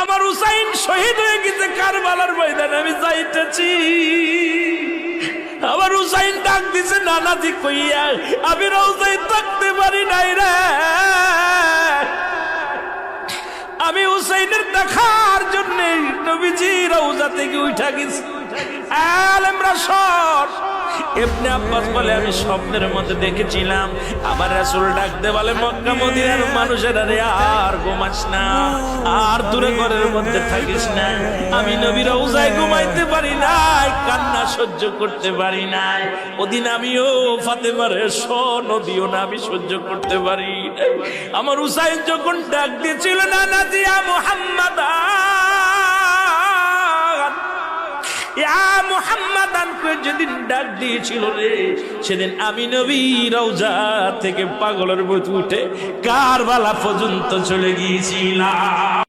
আমার হুসাইন শহীদ হয়ে গেছে কারবালার ময়দানে, আমি যাইতেছি। আমার হুসাইন ডাক দিছে নানাজি কইয়া, আমি রওজায় থাকতে পারি নাই রে, আমি হুসাইনের দেখার জন্য নবীজি রওজা থেকে উঠা গেছি। আলেমরা সর। ইবনে আব্বাস বলে আমি স্বপ্নের মধ্যে দেখেছিলাম আমার রাসূল ডাকতে বলে মক্কা মদিনার মানুষেরা রে আর ঘুমাস না, আর দূরে ঘরের মধ্যে থাকিস না। আমি নবী রওজায় ঘুমাইতে পারি নাই, কান্না সহ্য করতে পারি নাই। ওদিন আমিও ফাতেমার নদীও না আমি সহ্য করতে পারি। আমার হুসাইন যখন ডাক দিয়েছিল না নাজিয়া মুহাম্মাদ যেদিন ডাক দিয়েছিল রে, সেদিন আমি নবী রওজা থেকে পাগলের মতো উঠে কারবালা পর্যন্ত চলে গিয়েছিলাম।